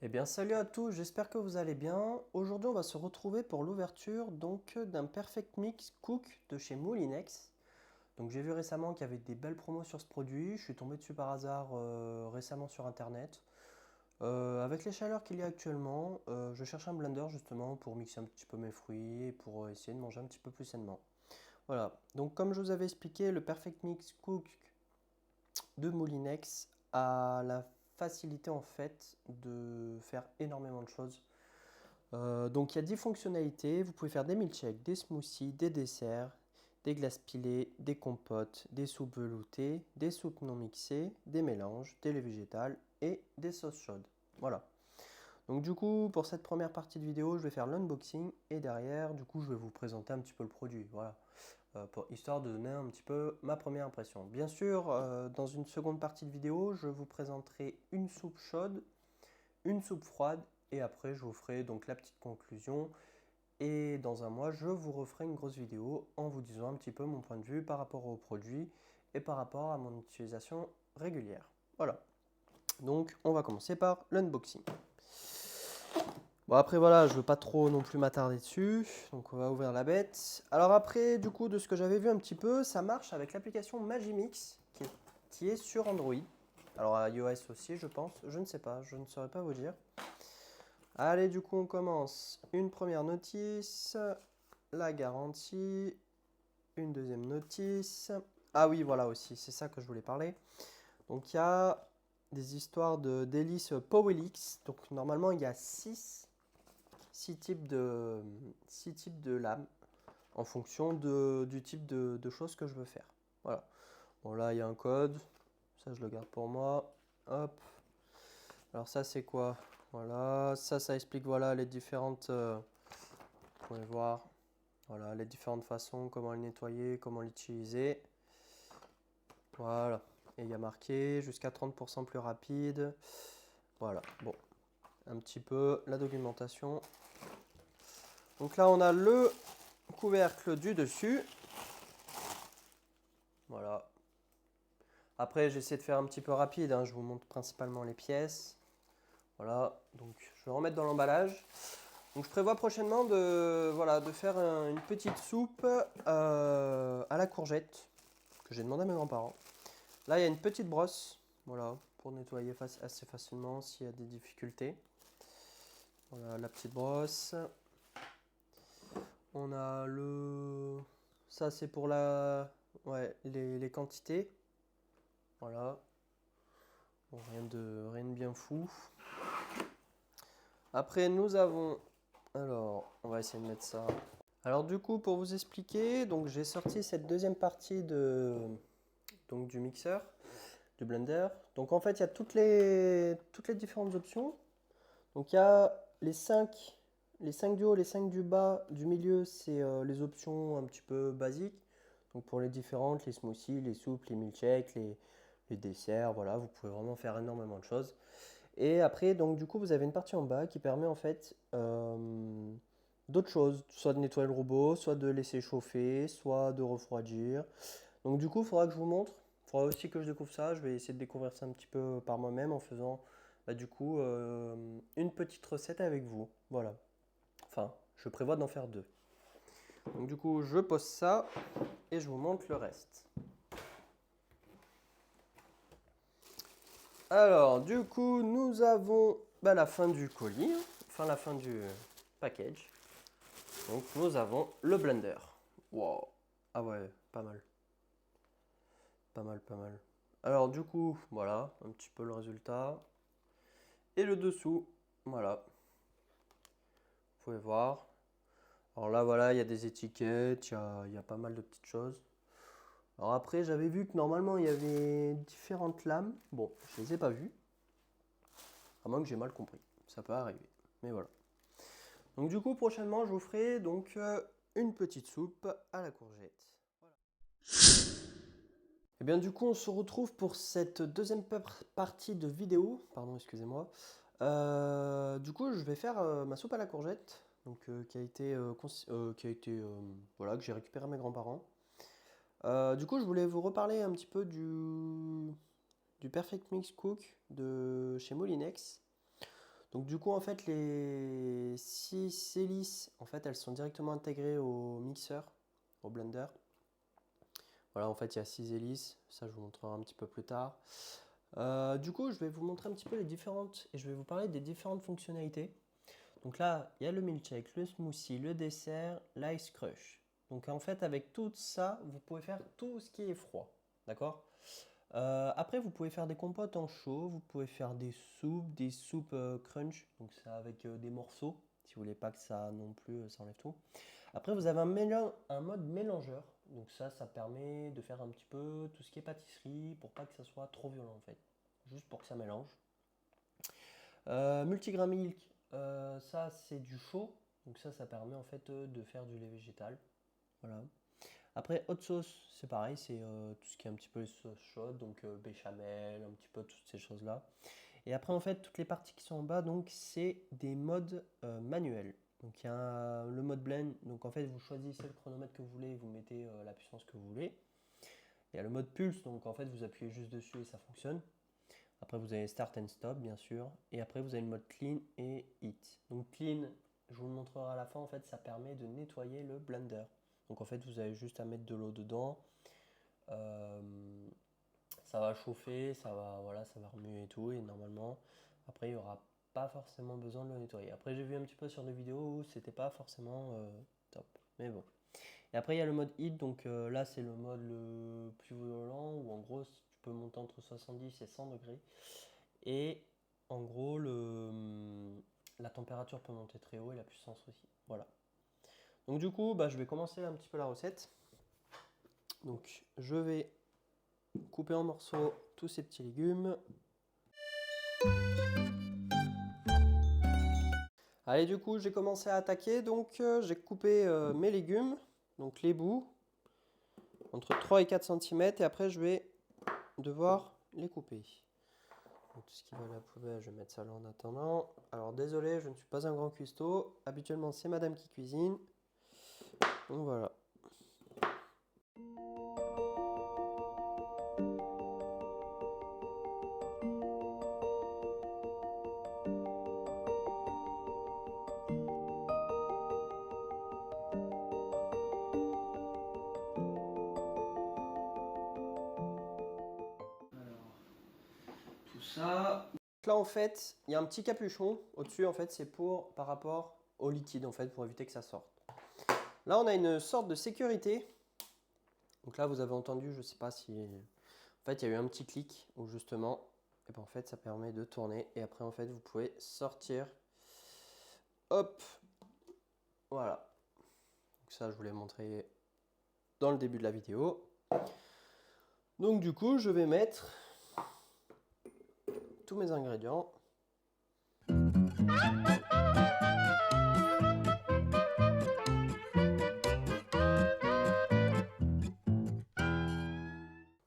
Eh bien, salut à tous, j'espère que vous allez bien. Aujourd'hui, on va se retrouver pour l'ouverture d'un Perfect Mix Cook de chez Moulinex. Donc, j'ai vu récemment qu'il y avait des belles promos sur ce produit. Je suis tombé dessus par hasard récemment sur internet. Avec les chaleurs qu'il y a actuellement, je cherche un blender justement pour mixer un petit peu mes fruits et pour essayer de manger un petit peu plus sainement. Voilà. Donc, comme je vous avais expliqué, le Perfect Mix Cook de Moulinex a la facilité en fait de faire énormément de choses. Donc il y a 10 fonctionnalités. Vous pouvez faire des milkshakes, des smoothies, des desserts, des glaces pilées, des compotes, des soupes veloutées, des soupes non mixées, des mélanges, des laits végétales et des sauces chaudes. Voilà. Donc du coup, pour cette première partie de vidéo, je vais faire l'unboxing et derrière, du coup, je vais vous présenter un petit peu le produit. Voilà. Histoire de donner un petit peu ma première impression. Bien sûr, dans une seconde partie de vidéo, je vous présenterai une soupe chaude, une soupe froide et après je vous ferai donc la petite conclusion et dans un mois je vous referai une grosse vidéo en vous disant un petit peu mon point de vue par rapport au produit et par rapport à mon utilisation régulière. Voilà, donc on va commencer par l'unboxing. Bon après voilà, je veux pas trop non plus m'attarder dessus, donc on va ouvrir la bête. Alors après du coup de ce que j'avais vu un petit peu, ça marche avec l'application Magimix qui est sur Android. Alors à iOS aussi je pense, je ne sais pas, je ne saurais pas vous dire. Allez, du coup, on commence. Une première notice, la garantie, une deuxième notice. Ah oui, voilà aussi, c'est ça que je voulais parler. Donc, il y a des histoires de d'hélices Powellix. Donc, normalement, il y a 6 types de lames en fonction du type de choses que je veux faire. Voilà. Bon, là, il y a un code. Ça, je le garde pour moi. Hop. Alors, ça, c'est quoi? Voilà. Ça explique, voilà, les différentes... vous pouvez voir, voilà, les différentes façons, comment le nettoyer, comment l'utiliser. Voilà. Et il y a marqué jusqu'à 30% plus rapide. Voilà. Bon, un petit peu la documentation. Donc là, on a le couvercle du dessus. Voilà. Après, j'essaie de faire un petit peu rapide, hein. Je vous montre principalement les pièces. Voilà. Donc, je vais remettre dans l'emballage. Donc, je prévois prochainement voilà, de faire une petite soupe à la courgette que j'ai demandé à mes grands-parents. Là, il y a une petite brosse, voilà, pour nettoyer assez facilement s'il y a des difficultés. Voilà, la petite brosse. On a le... Ça, c'est pour ouais, les quantités. Voilà. Bon, rien de bien fou. Après, nous avons... Alors, on va essayer de mettre ça. Alors, du coup, pour vous expliquer, donc j'ai sorti cette deuxième partie donc, du mixeur, du blender. Donc, en fait, il y a toutes les différentes options. Donc il y a les 5 du haut, les 5 du bas, du milieu, c'est les options un petit peu basiques. Donc pour les différentes, les smoothies, les soupes, les milkshakes, les desserts, voilà, vous pouvez vraiment faire énormément de choses. Et après, donc du coup, vous avez une partie en bas qui permet en fait d'autres choses, soit de nettoyer le robot, soit de laisser chauffer, soit de refroidir. Donc du coup, il faudra que je vous montre. Il faudra aussi que je découvre ça. Je vais essayer de découvrir ça un petit peu par moi-même en faisant du coup une petite recette avec vous. Voilà. Enfin, je prévois d'en faire deux. Donc du coup, je pose ça et je vous montre le reste. Alors, du coup, nous avons la fin du colis, hein. Enfin la fin du package. Donc nous avons le blender. Wow. Ah ouais, pas mal. Pas mal, pas mal. Alors du coup, voilà, un petit peu le résultat. Et le dessous, voilà, vous pouvez voir. Alors là, voilà, il y a des étiquettes, il y a pas mal de petites choses. Alors après, j'avais vu que normalement, il y avait différentes lames. Bon, je les ai pas vues, à moins que j'ai mal compris. Ça peut arriver, mais voilà. Donc du coup, prochainement, je vous ferai donc une petite soupe à la courgette. Et bien du coup, on se retrouve pour cette deuxième partie de vidéo. Pardon, excusez-moi. Du coup, je vais faire ma soupe à la courgette, donc voilà, que j'ai récupéré à mes grands-parents. Du coup, je voulais vous reparler un petit peu du Perfect Mix Cook de chez Molinex. Donc du coup, en fait, les 6 hélices, en fait, elles sont directement intégrées au mixeur, au blender. Voilà, en fait, il y a 6 hélices. Ça, je vous montrerai un petit peu plus tard. Du coup, je vais vous montrer un petit peu les différentes, et je vais vous parler des différentes fonctionnalités. Donc là, il y a le milkshake, le smoothie, le dessert, l'ice crush. Donc en fait, avec tout ça, vous pouvez faire tout ce qui est froid. D'accord? Après, vous pouvez faire des compotes en chaud, vous pouvez faire des soupes crunch, donc c'est avec des morceaux, si vous voulez pas que ça non plus, ça enlève tout. Après, vous avez un mode mélangeur, donc ça permet de faire un petit peu tout ce qui est pâtisserie pour pas que ça soit trop violent en fait, juste pour que ça mélange. Multigrain milk, ça c'est du chaud, donc ça permet en fait de faire du lait végétal. Voilà. Après, hot sauce, c'est pareil, c'est tout ce qui est un petit peu les sauces chaudes, donc béchamel, un petit peu toutes ces choses-là. Et après, en fait, toutes les parties qui sont en bas, donc c'est des modes manuels. Donc il y a le mode blend, donc en fait, vous choisissez le chronomètre que vous voulez, vous mettez la puissance que vous voulez. Il y a le mode pulse, donc en fait, vous appuyez juste dessus et ça fonctionne. Après, vous avez start and stop, bien sûr. Et après, vous avez le mode clean et heat. Donc clean, je vous le montrerai à la fin, en fait, ça permet de nettoyer le blender. Donc en fait, vous avez juste à mettre de l'eau dedans. Ça va chauffer, voilà, ça va remuer et tout. Et normalement, après, il n'y aura pas forcément besoin de le nettoyer. Après, j'ai vu un petit peu sur des vidéos où c'était pas forcément top. Mais bon. Et après, il y a le mode heat. Donc là, c'est le mode le plus violent où en gros, tu peux monter entre 70 et 100 degrés. Et en gros, la température peut monter très haut et la puissance aussi. Voilà. Donc du coup, je vais commencer un petit peu la recette. Donc je vais couper en morceaux tous ces petits légumes. Allez, du coup, j'ai commencé à attaquer. Donc j'ai coupé mes légumes, donc les bouts, entre 3 et 4 cm. Et après, je vais devoir les couper. Donc, tout ce qui va à la poubelle, je vais mettre ça là en attendant. Alors désolé, je ne suis pas un grand cuistot. Habituellement, c'est madame qui cuisine. Donc voilà. Tout ça. Là en fait, il y a un petit capuchon au-dessus en fait, c'est pour par rapport au liquide en fait pour éviter que ça sorte. Là, on a une sorte de sécurité. Donc là, vous avez entendu, je sais pas si en fait, il y a eu un petit clic où justement et ben en fait, ça permet de tourner et après en fait, vous pouvez sortir. Hop. Voilà. Donc ça, je vous l'ai montré dans le début de la vidéo. Donc du coup, je vais mettre tous mes ingrédients.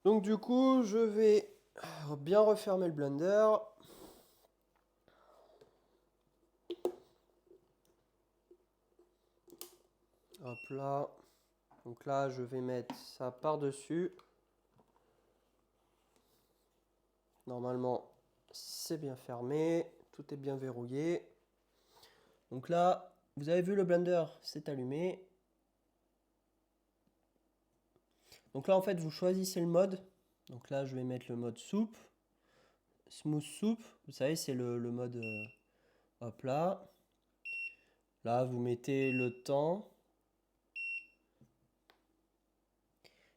Donc du coup, je vais bien refermer le blender. Hop là. Donc là, je vais mettre ça par-dessus. Normalement, c'est bien fermé. Tout est bien verrouillé. Donc là, vous avez vu le blender, c'est allumé. Donc là, en fait, vous choisissez le mode. Donc là, je vais mettre le mode soupe. Smooth soup. Vous savez, c'est le mode... hop là. Là, vous mettez le temps.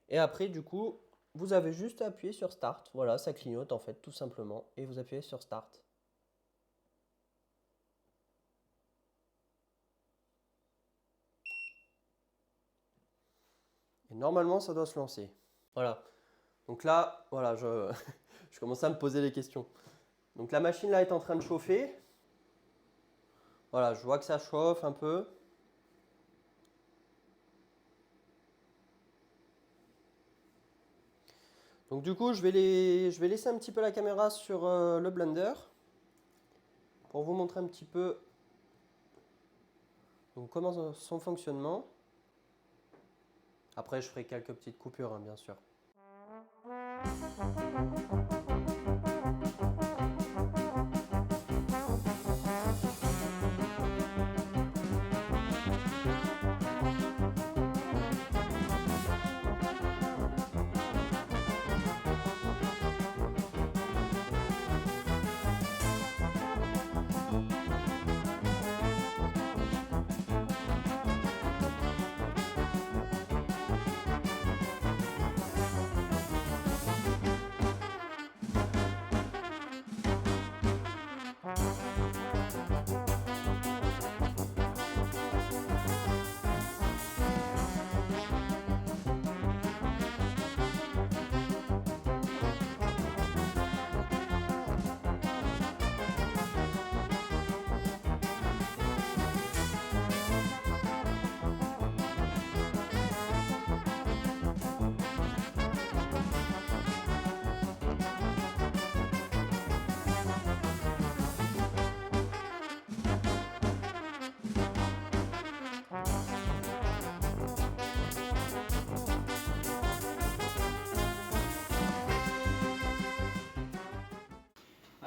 Et après, du coup, vous avez juste à appuyer sur Start. Voilà, ça clignote en fait, tout simplement. Et vous appuyez sur Start. Et normalement, ça doit se lancer. Voilà. Donc là, voilà, je commence à me poser des questions. Donc la machine là est en train de chauffer. Voilà, je vois que ça chauffe un peu. Donc du coup, je vais laisser un petit peu la caméra sur le blender pour vous montrer un petit peu donc, comment son fonctionnement. Après, je ferai quelques petites coupures, hein, bien sûr.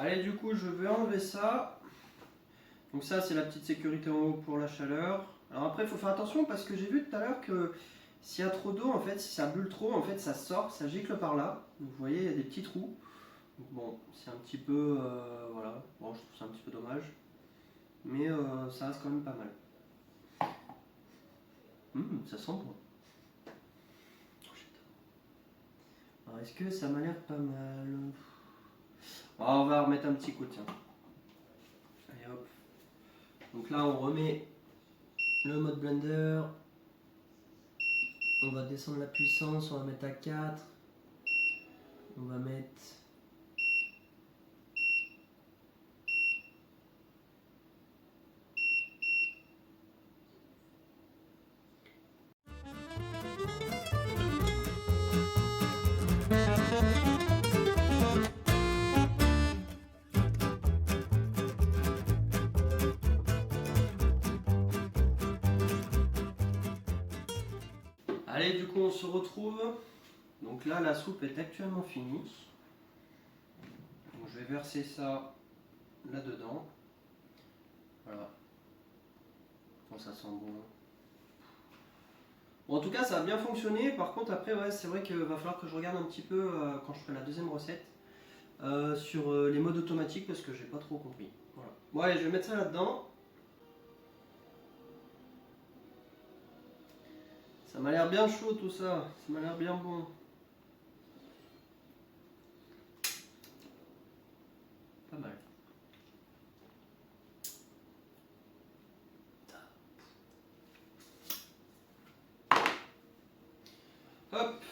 Allez, du coup, je vais enlever ça. Donc ça, c'est la petite sécurité en haut pour la chaleur. Alors après, il faut faire attention parce que j'ai vu tout à l'heure que s'il y a trop d'eau, en fait, si ça bulle trop, en fait, ça sort, ça gicle par là. Donc vous voyez, il y a des petits trous. Donc bon, c'est un petit peu, voilà. Bon, je trouve ça un petit peu dommage, mais ça reste quand même pas mal. Ça sent bon. Alors est-ce que ça m'a l'air pas mal? On va remettre un petit coup, tiens. Allez hop. Donc là, on remet le mode blender. On va descendre la puissance, on va mettre à 4. On va mettre... Allez, du coup, on se retrouve. Donc là, la soupe est actuellement finie. Donc je vais verser ça là-dedans. Voilà. Bon, ça sent bon. Bon, en tout cas, ça a bien fonctionné. Par contre, après, ouais, c'est vrai qu'il va falloir que je regarde un petit peu quand je ferai la deuxième recette sur les modes automatiques parce que j'ai pas trop compris. Voilà. Bon, allez, je vais mettre ça là-dedans. Ça m'a l'air bien chaud tout ça. Ça m'a l'air bien bon. Pas mal. Hop.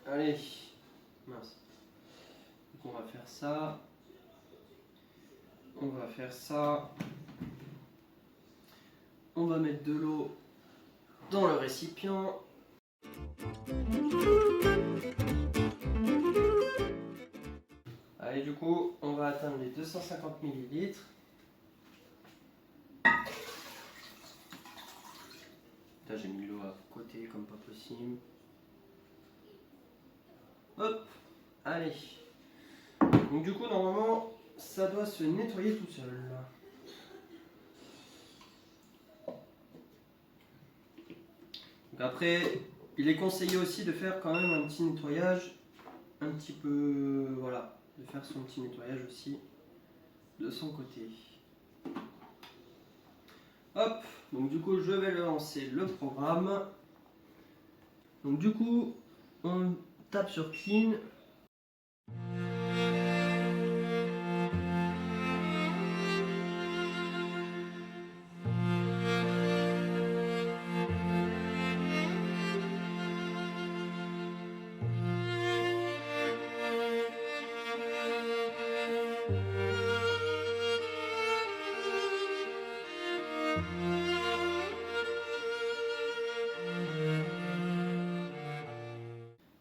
Allez. Mince. Donc on va faire ça. On va faire ça. On va mettre de l'eau dans le récipient. Allez, du coup, on va atteindre les 250 ml. Là, j'ai mis l'eau à côté comme pas possible. Hop, allez. Donc du coup, normalement, ça doit se nettoyer tout seul. Donc après, il est conseillé aussi de faire quand même un petit nettoyage, un petit peu, voilà, de faire son petit nettoyage aussi de son côté. Hop, donc du coup, je vais lancer le programme. Donc du coup, on tape sur Clean.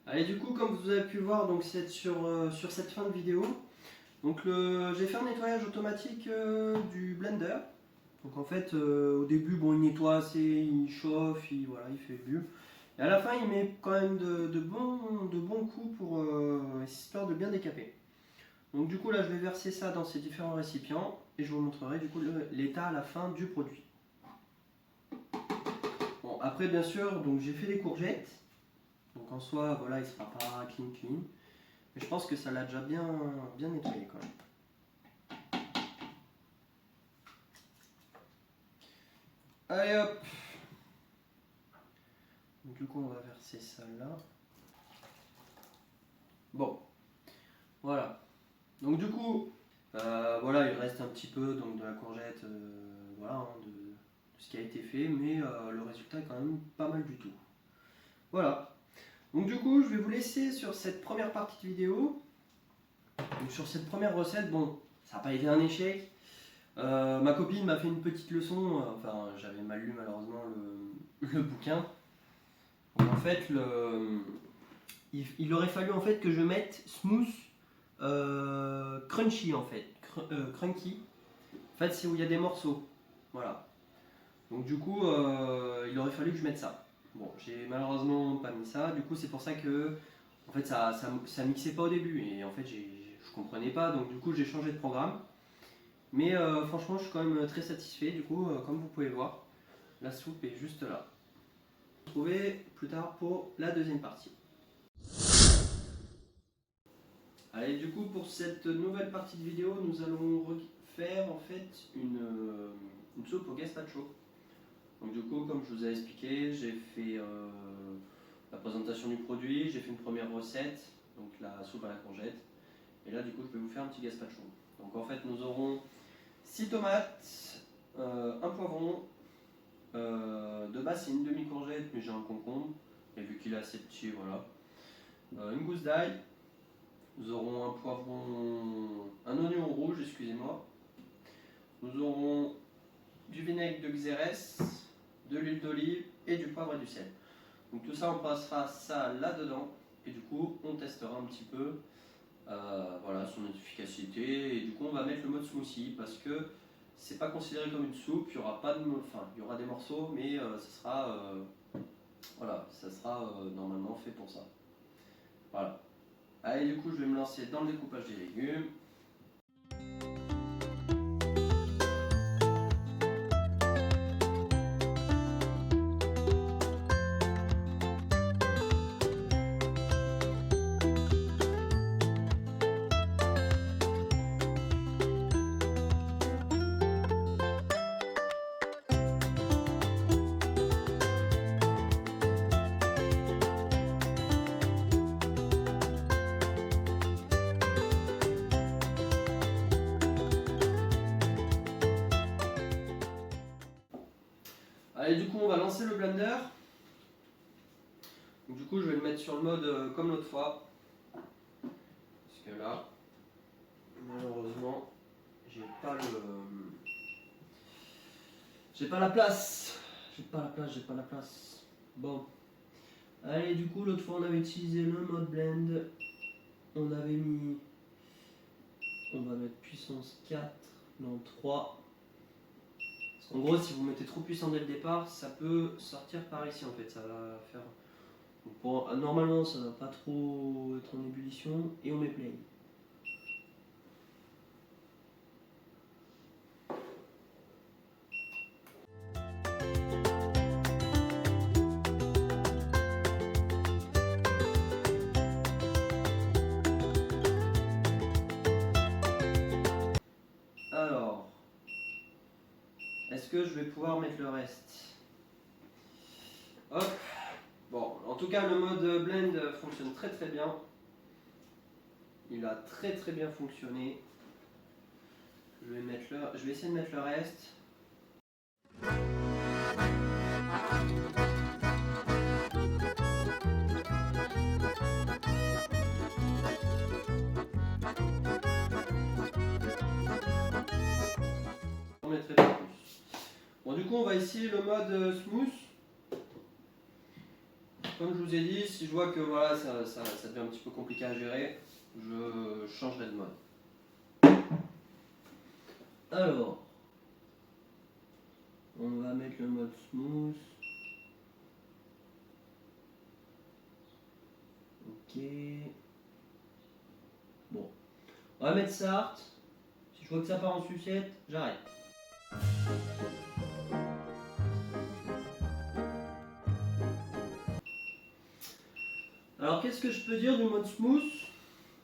Allez, du coup, comme vous avez pu voir, donc c'est sur cette fin de vidéo. Donc j'ai fait un nettoyage automatique du blender. Donc en fait, au début, bon, il nettoie assez, il chauffe, voilà, il fait bulle. Et à la fin, il met quand même de bons coups pour histoire de bien décaper. Donc du coup, là, je vais verser ça dans ces différents récipients et je vous montrerai du coup l'état à la fin du produit. Bon, après, bien sûr, donc j'ai fait des courgettes. Donc en soi, voilà, il sera pas clean. Mais je pense que ça l'a déjà bien nettoyé quand même. Allez hop. Donc, du coup, on va verser ça là. Bon, voilà. Donc du coup, voilà, il reste un petit peu donc, de la courgette, voilà, hein, de ce qui a été fait, mais le résultat est quand même pas mal du tout. Voilà. Donc du coup, je vais vous laisser sur cette première partie de vidéo. Donc sur cette première recette, bon, ça n'a pas été un échec. Ma copine m'a fait une petite leçon, enfin j'avais mal lu malheureusement le bouquin. Donc, en fait, il aurait fallu en fait que je mette smooth crunchy en fait, crunky. En fait, c'est où il y a des morceaux. Voilà. Donc du coup, il aurait fallu que je mette ça. Bon, j'ai malheureusement pas mis ça. Du coup, c'est pour ça que en fait ça mixait pas au début et en fait je comprenais pas, donc du coup j'ai changé de programme. Mais franchement, je suis quand même très satisfait. Du coup, comme vous pouvez voir, la soupe est juste là. On va se retrouver plus tard pour la deuxième partie. Allez, du coup, pour cette nouvelle partie de vidéo, nous allons faire en fait une soupe au gazpacho. Donc du coup, comme je vous ai expliqué, j'ai fait la présentation du produit, j'ai fait une première recette, donc la soupe à la courgette. Et là, du coup, je vais vous faire un petit gazpacho. Donc en fait, nous aurons 6 tomates, un poivron, 2 bassines, demi-courgette, mais j'ai un concombre, et vu qu'il est assez petit, voilà. Une gousse d'ail, nous aurons un poivron, un oignon rouge, excusez-moi. Nous aurons du vinaigre de Xérès, de l'huile d'olive et du poivre et du sel. Donc tout ça, on passera ça là-dedans, et du coup, on testera un petit peu voilà, son efficacité, et du coup, on va mettre le mode smoothie parce que c'est pas considéré comme une soupe, il y aura pas de, enfin, il y aura des morceaux, mais ce sera, voilà, ça sera normalement fait pour ça. Voilà. Allez, du coup, je vais me lancer dans le découpage des légumes. Allez, du coup, on va lancer le blender. Donc, du coup, je vais le mettre sur le mode comme l'autre fois. Parce que là, malheureusement, j'ai pas la place. J'ai pas la place. Bon. Allez, du coup, l'autre fois, on avait utilisé le mode blend. On avait mis... On va mettre puissance 4, non 3. En gros, si vous mettez trop puissant dès le départ, ça peut sortir par ici en fait. Ça va faire. Normalement, ça ne va pas trop être en ébullition. Et on met play. Alors, est-ce que je vais pouvoir mettre le reste? Hop. Bon, en tout cas, le mode blend fonctionne très très bien. Il a très très bien fonctionné. Je vais essayer de mettre le reste. On mettrait pas plus. Bon, du coup, on va essayer le mode smooth. Comme je vous ai dit, si je vois que voilà, ça devient un petit peu compliqué à gérer, je changerai de mode. Alors, on va mettre le mode smooth. Ok. Bon, on va mettre start. Si je vois que ça part en sucette, j'arrête. Alors qu'est-ce que je peux dire du mode smooth?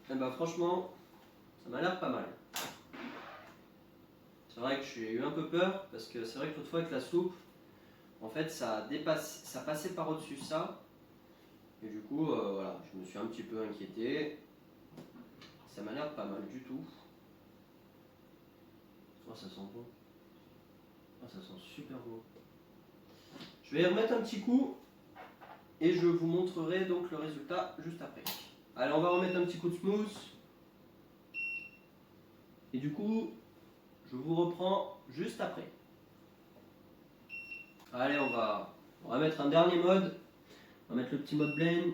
Eh ben franchement, ça m'a l'air pas mal. C'est vrai que j'ai eu un peu peur parce que c'est vrai que l'autre fois avec la soupe, en fait ça passait par au-dessus de ça. Et du coup, voilà, je me suis un petit peu inquiété. Ça m'a l'air pas mal du tout. Oh, ça sent bon. Oh, ça sent super bon. Je vais y remettre un petit coup et je vous montrerai donc le résultat juste après. Allez, on va remettre un petit coup de smooth. Et du coup, je vous reprends juste après. Allez, on va mettre un dernier mode. On va mettre le petit mode blend.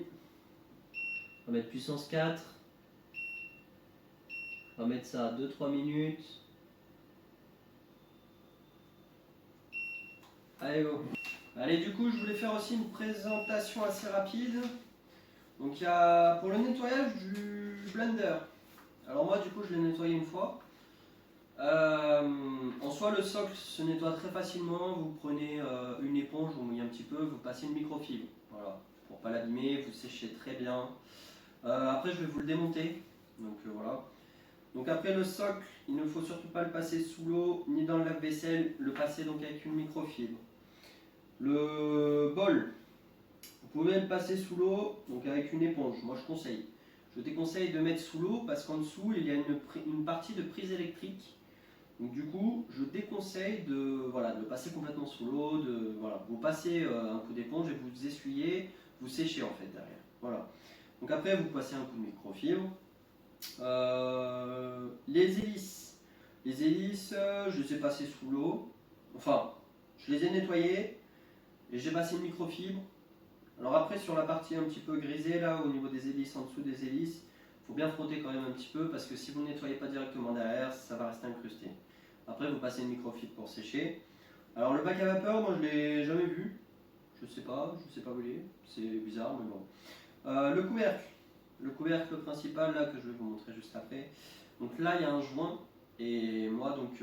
On va mettre puissance 4. On va mettre ça à 2-3 minutes. Allez, go. Allez, du coup, je voulais faire aussi une présentation assez rapide. Donc, il y a pour le nettoyage du blender. Alors moi du coup je l'ai nettoyé une fois. En soi le socle se nettoie très facilement, vous prenez une éponge, vous mouillez un petit peu, vous passez une microfibre. Voilà, pour pas l'abîmer, vous séchez très bien. Après je vais vous le démonter. Donc voilà. Donc après le socle, il ne faut surtout pas le passer sous l'eau ni dans le lave-vaisselle, le passer donc avec une microfibre. Le bol, vous pouvez le passer sous l'eau, donc avec une éponge, moi je conseille. Je déconseille de mettre sous l'eau parce qu'en dessous il y a une partie de prise électrique. Donc du coup, je déconseille de le passer complètement sous l'eau, vous passez un coup d'éponge et vous essuyez, vous séchez en fait derrière. Voilà. Donc après vous passez un coup de microfibre. Les hélices. Les hélices, je les ai passées sous l'eau. Enfin, je les ai nettoyées et j'ai passé une microfibre. Alors après, sur la partie un petit peu grisée, là, au niveau des hélices, en dessous des hélices, il faut bien frotter quand même un petit peu parce que si vous ne nettoyez pas directement derrière, ça va rester incrusté. Après, vous passez une microfibre pour sécher. Alors le bac à vapeur, moi je l'ai jamais vu. Je sais pas où il est. C'est bizarre, mais bon. Le couvercle. Le couvercle principal là que je vais vous montrer juste après. Donc là il y a un joint et moi donc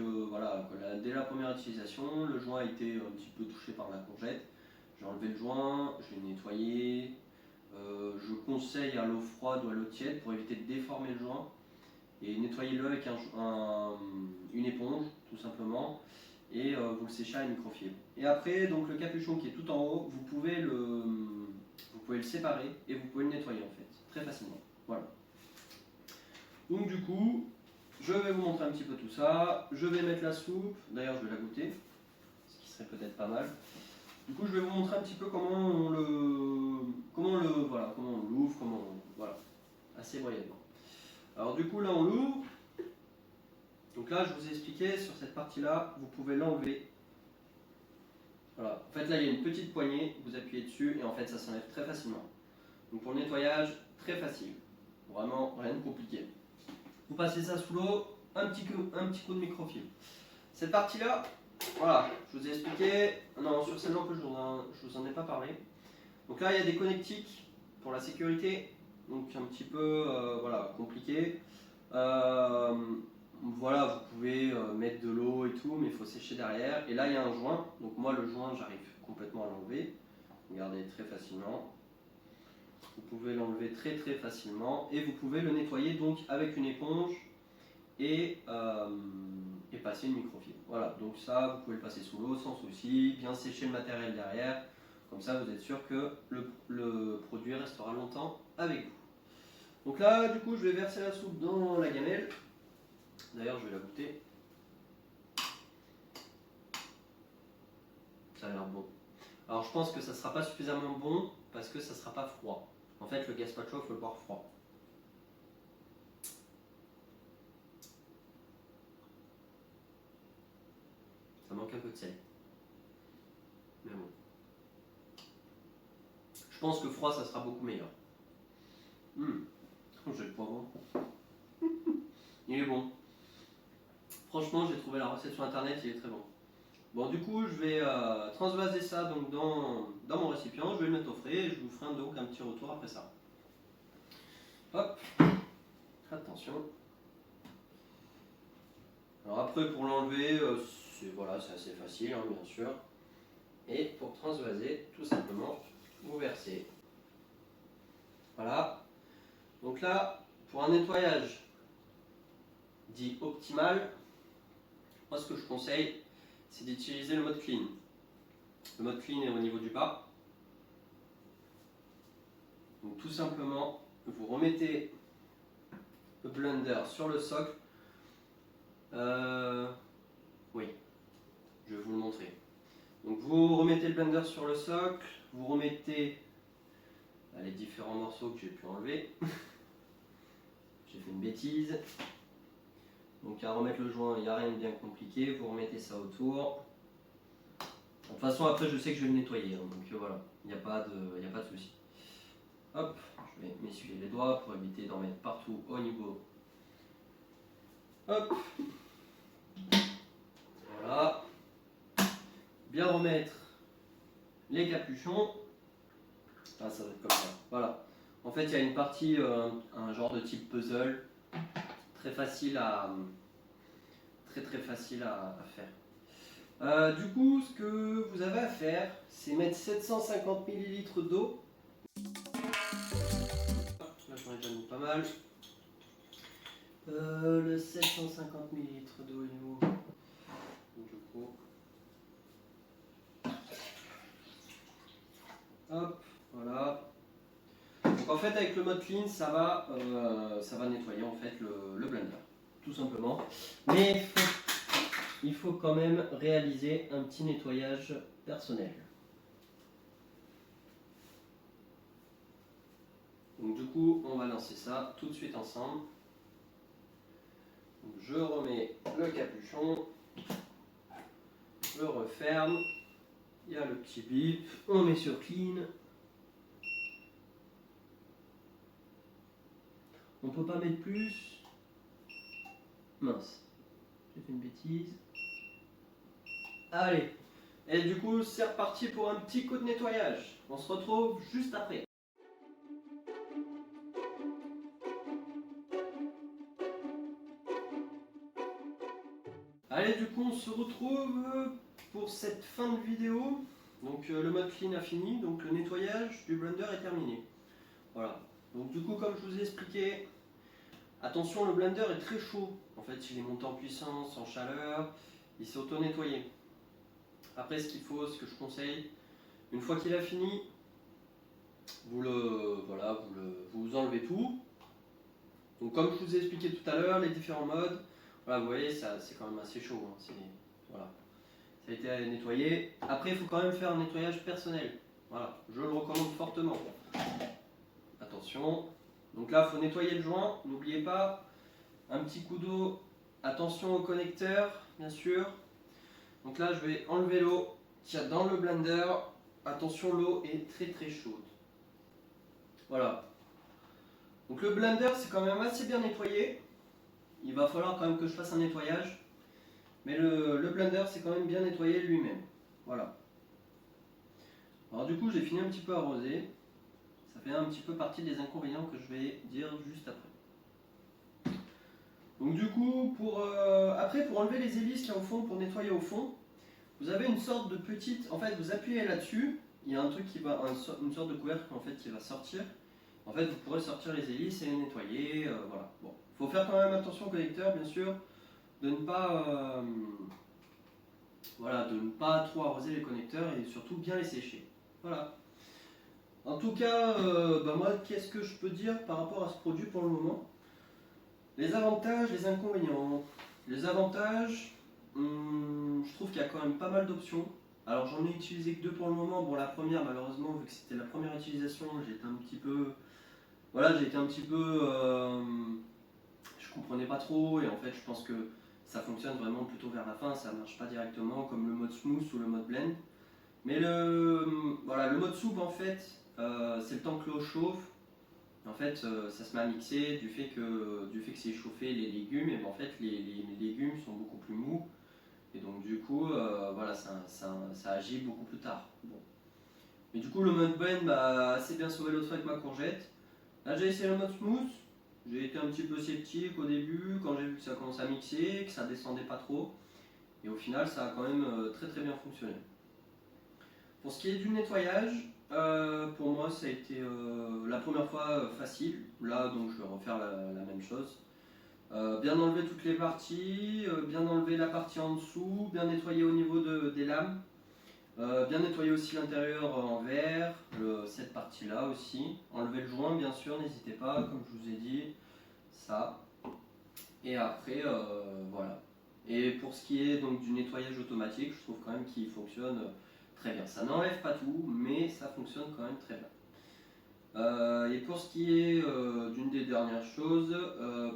dès la première utilisation le joint a été un petit peu touché par la courgette. J'ai enlevé le joint, je l'ai nettoyé. Je conseille à l'eau froide ou à l'eau tiède pour éviter de déformer le joint et nettoyez-le avec une éponge tout simplement et vous le séchez à une microfibre. Et après donc le capuchon qui est tout en haut, vous pouvez le séparer et vous pouvez le nettoyer en fait, très facilement. Voilà. Donc du coup, je vais vous montrer un petit peu tout ça. Je vais mettre la soupe, d'ailleurs je vais la goûter, ce qui serait peut-être pas mal. Du coup, je vais vous montrer un petit peu comment on l'ouvre, voilà, assez brièvement. Alors du coup là on l'ouvre. Donc là je vous ai expliqué sur cette partie-là, vous pouvez l'enlever. Voilà. En fait là il y a une petite poignée, vous appuyez dessus et en fait ça s'enlève très facilement. Donc pour le nettoyage, très facile. Vraiment rien de compliqué. Vous passez ça sous l'eau, un petit coup de microfibre. Cette partie-là, voilà, je vous ai expliqué. Non, sur celle-là, je vous en ai pas parlé. Donc là, il y a des connectiques pour la sécurité, donc un petit peu compliqué. Euh, voilà, vous pouvez mettre de l'eau et tout, mais il faut sécher derrière. Et là, il y a un joint. Donc moi, le joint, j'arrive complètement à l'enlever. Regardez, très facilement. Vous pouvez l'enlever très très facilement et vous pouvez le nettoyer donc avec une éponge et passer une microfibre. Voilà, donc ça vous pouvez le passer sous l'eau sans souci, bien sécher le matériel derrière, comme ça vous êtes sûr que le produit restera longtemps avec vous. Donc là du coup je vais verser la soupe dans la gamelle, d'ailleurs je vais la goûter. Ça a l'air bon. Alors je pense que ça ne sera pas suffisamment bon parce que ça ne sera pas froid. En fait le gazpacho il faut le boire froid. Ça manque un peu de sel. Mais bon. Je pense que froid ça sera beaucoup meilleur. J'ai le poivron. Il est bon. Franchement, j'ai trouvé la recette sur internet, il est très bon. Bon, du coup, je vais transvaser ça donc, dans mon récipient, je vais le mettre au frais et je vous ferai donc un petit retour après ça. Hop, attention. Alors après, pour l'enlever, c'est assez facile, hein, bien sûr. Et pour transvaser, tout simplement, vous versez. Voilà. Donc là, pour un nettoyage dit optimal, moi ce que je conseille, c'est d'utiliser le mode clean. Le mode clean est au niveau du bas. Donc tout simplement, vous remettez le blender sur le socle. Oui, je vais vous le montrer. Donc vous remettez le blender sur le socle, vous remettez les différents morceaux que j'ai pu enlever. J'ai fait une bêtise. Donc à remettre le joint, il n'y a rien de bien compliqué, vous remettez ça autour. De toute façon après je sais que je vais le nettoyer, hein, donc voilà, il n'y a pas de souci. Hop, je vais m'essuyer les doigts pour éviter d'en mettre partout au niveau. Hop, voilà. Bien remettre les capuchons. Ah, ça va être comme ça. Voilà. En fait, il y a une partie, un genre de type puzzle, très facile à faire. Du coup, ce que vous avez à faire, c'est mettre 750 ml d'eau. Là, j'en ai déjà mis pas mal. Le 750 ml d'eau, il est où? Du coup, hop, voilà. Donc en fait, avec le mode clean, ça va nettoyer en fait le blender, tout simplement. Mais il faut quand même réaliser un petit nettoyage personnel. Donc du coup, on va lancer ça tout de suite ensemble. Donc, je remets le capuchon, je referme, il y a le petit bip, on met sur clean. On peut pas mettre plus. Mince, j'ai fait une bêtise. Allez, et du coup c'est reparti pour un petit coup de nettoyage. On se retrouve juste après. Allez, du coup on se retrouve pour cette fin de vidéo. Donc le mode clean a fini, donc le nettoyage du blender est terminé. Voilà, donc du coup comme je vous ai expliqué, attention, le blender est très chaud. En fait il est monté en puissance, en chaleur, il s'est auto-nettoyé. Après ce qu'il faut, ce que je conseille, une fois qu'il a fini, vous enlevez tout. Donc comme je vous ai expliqué tout à l'heure, les différents modes, voilà, vous voyez, c'est quand même assez chaud. Hein, voilà. Ça a été nettoyé. Après, il faut quand même faire un nettoyage personnel. Voilà, je le recommande fortement. Attention. Donc là, il faut nettoyer le joint. N'oubliez pas, un petit coup d'eau. Attention au connecteur, bien sûr. Donc là, je vais enlever l'eau qu'il y a dans le blender. Attention, l'eau est très très chaude. Voilà. Donc le blender, c'est quand même assez bien nettoyé. Il va falloir quand même que je fasse un nettoyage. Mais le blender, c'est quand même bien nettoyé lui-même. Voilà. Alors du coup, j'ai fini un petit peu arrosé. Ça fait un petit peu partie des inconvénients que je vais dire juste après. Donc du coup, après, pour enlever les hélices qu'il y a au fond, pour nettoyer au fond, vous avez une sorte de petite... En fait, vous appuyez là-dessus. Il y a un truc une sorte de couvercle en fait, qui va sortir. En fait, vous pourrez sortir les hélices et les nettoyer. Voilà. Bon, faut faire quand même attention au connecteur, bien sûr, de ne pas, de ne pas trop arroser les connecteurs et surtout bien les sécher. Voilà. En tout cas, moi, qu'est-ce que je peux dire par rapport à ce produit pour le moment? Les avantages, les inconvénients. Les avantages, je trouve qu'il y a quand même pas mal d'options. Alors j'en ai utilisé que deux pour le moment. Bon, la première, malheureusement, vu que c'était la première utilisation, j'ai été un petit peu... Voilà, j'ai été un petit peu... je comprenais pas trop et en fait, je pense que ça fonctionne vraiment plutôt vers la fin. Ça marche pas directement comme le mode smooth ou le mode blend. Mais le mode soupe, en fait, c'est le temps que l'eau chauffe. En fait, ça se met à mixer du fait que c'est chauffé les légumes. Et ben, en fait, les légumes sont beaucoup plus mous. Et donc, du coup, ça agit beaucoup plus tard. Bon. Mais du coup, le mode blend m'a assez bien sauvé l'autre fois avec ma courgette. Là, j'ai essayé le mode smooth. J'ai été un petit peu sceptique au début quand j'ai vu que ça commençait à mixer, que ça descendait pas trop. Et au final, ça a quand même très très bien fonctionné. Pour ce qui est du nettoyage, pour moi ça a été la première fois facile. Là donc je vais refaire la même chose. Bien enlever toutes les parties, bien enlever la partie en dessous, bien nettoyer au niveau des lames, bien nettoyer aussi l'intérieur en verre, cette partie là aussi. Enlever le joint bien sûr, n'hésitez pas, comme je vous ai dit, ça. Et après voilà. Et pour ce qui est donc du nettoyage automatique, je trouve quand même qu'il fonctionne très bien. Ça n'enlève pas tout, mais ça fonctionne quand même très bien. Et pour ce qui est d'une des dernières choses,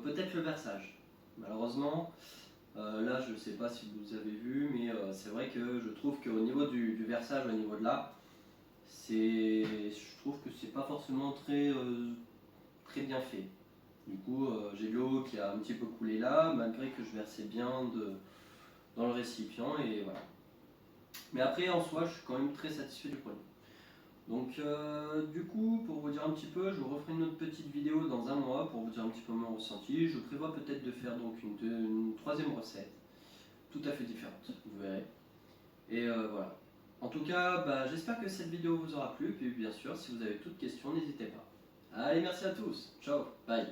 peut-être le versage. Malheureusement, là je ne sais pas si vous avez vu, mais c'est vrai que je trouve qu'au niveau du versage, au niveau de là, je trouve que c'est pas forcément très bien fait. Du coup, j'ai de l'eau qui a un petit peu coulé là, malgré que je versais bien dans le récipient, et voilà. Mais après, en soi, je suis quand même très satisfait du produit. Donc du coup, pour vous dire un petit peu, je vous referai une autre petite vidéo dans un mois pour vous dire un petit peu mon ressenti. Je prévois peut-être de faire donc une troisième recette, tout à fait différente, vous verrez. Et voilà. En tout cas, bah, j'espère que cette vidéo vous aura plu. Puis bien sûr, si vous avez toute question, n'hésitez pas. Allez, merci à tous. Ciao, bye.